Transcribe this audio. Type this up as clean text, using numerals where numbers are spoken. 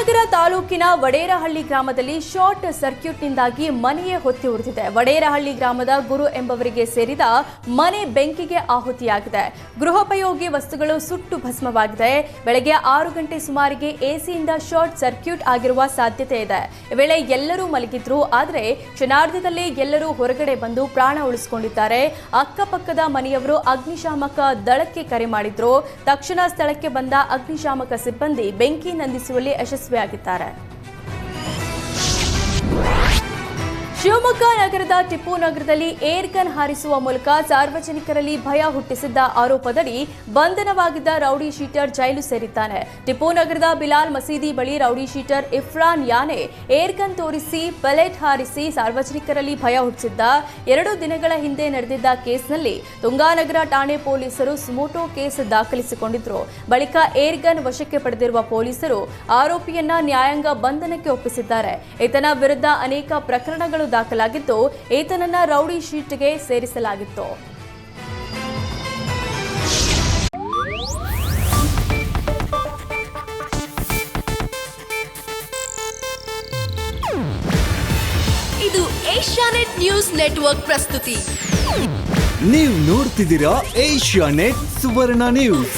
ಟಿಪ್ಪುನಗರ ತಾಲೂಕಿನ ವಡೇರಹಳ್ಳಿ ಗ್ರಾಮದಲ್ಲಿ ಶಾರ್ಟ್ ಸರ್ಕ್ಯೂಟ್ನಿಂದಾಗಿ ಮನೆಯೇ ಹೊತ್ತಿ ಉರಿದಿದೆ. ವಡೇರಹಳ್ಳಿ ಗ್ರಾಮದ ಗುರು ಎಂಬವರಿಗೆ ಸೇರಿದ ಮನೆ ಬೆಂಕಿಗೆ ಆಹುತಿಯಾಗಿದೆ. ಗೃಹೋಪಯೋಗಿ ವಸ್ತುಗಳು ಸುಟ್ಟು ಭಸ್ಮವಾಗಿದೆ. ಬೆಳಗ್ಗೆ 6 ಗಂಟೆ ಸುಮಾರಿಗೆ ಎಸಿಯಿಂದ ಶಾರ್ಟ್ ಸರ್ಕ್ಯೂಟ್ ಆಗಿರುವ ಸಾಧ್ಯತೆ ಇದೆ. ಈ ವೇಳೆ ಎಲ್ಲರೂ ಮಲಗಿದ್ರು. ಆದರೆ ಕ್ಷಣಾರ್ಧದಲ್ಲೇ ಎಲ್ಲರೂ ಹೊರಗಡೆ ಬಂದು ಪ್ರಾಣ ಉಳಿಸಿಕೊಂಡಿದ್ದಾರೆ. ಅಕ್ಕಪಕ್ಕದ ಮನೆಯವರು ಅಗ್ನಿಶಾಮಕ ದಳಕ್ಕೆ ಕರೆ ಮಾಡಿದ್ರು. ತಕ್ಷಣ ಸ್ಥಳಕ್ಕೆ ಬಂದ ಅಗ್ನಿಶಾಮಕ ಸಿಬ್ಬಂದಿ ಬೆಂಕಿ ನಂದಿಸುವಲ್ಲಿ ಯಶಸ್ವಿಯಾಗಿದ್ದಾರೆ. ಶಿವಮೊಗ್ಗ ನಗರದ ಟಿಪ್ಪು ನಗರದಲ್ಲಿ ಏರ್ ಗನ್ ಹಾರಿಸುವ ಮೂಲಕ ಸಾರ್ವಜನಿಕರಲ್ಲಿ ಭಯ ಹುಟ್ಟಿಸಿದ್ದ ಆರೋಪದಡಿ ಬಂಧನವಾಗಿದ್ದ ರೌಡಿ ಶೀಟರ್ ಜೈಲು ಸೇರಿದ್ದಾನೆ. ಟಿಪ್ಪು ನಗರದ ಬಿಲಾಲ್ ಮಸೀದಿ ಬಳಿ ರೌಡಿ ಶೀಟರ್ ಇಫ್ರಾನ್ ಯಾನೆ ಏರ್ ಗನ್ ತೋರಿಸಿ ಪೆಲೆಟ್ ಹಾರಿಸಿ ಸಾರ್ವಜನಿಕರಲ್ಲಿ ಭಯ ಹುಟ್ಟಿಸಿದ್ದ. 2 ದಿನಗಳ ಹಿಂದೆ ನಡೆದಿದ್ದ ಕೇಸ್ನಲ್ಲಿ ತುಂಗಾನಗರ ಠಾಣೆ ಪೊಲೀಸರು ಸುಮೋಟೋ ಕೇಸ್ ದಾಖಲಿಸಿಕೊಂಡಿದ್ರು. ಬಳಿಕ ಏರ್ ಗನ್ ವಶಕ್ಕೆ ಪಡೆದಿರುವ ಪೊಲೀಸರು ಆರೋಪಿಯನ್ನ ನ್ಯಾಯಾಂಗ ಬಂಧನಕ್ಕೆ ಒಪ್ಪಿಸಿದ್ದಾರೆ. ಈತನ ವಿರುದ್ಧ ಅನೇಕ ಪ್ರಕರಣಗಳು ದಾಖಲಾಗಿದ್ದು ಈತನನ್ನ ರೌಡಿ ಶೀಟ್ಗೆ ಸೇರಿಸಲಾಗಿತ್ತು. ಇದು ಏಷ್ಯಾನೆಟ್ ನ್ಯೂಸ್ ನೆಟ್ವರ್ಕ್ ಪ್ರಸ್ತುತಿ. ನೀವು ನೋಡ್ತಿದ್ದೀರಾ ಏಷ್ಯಾನೆಟ್ ಸುವರ್ಣ ನ್ಯೂಸ್.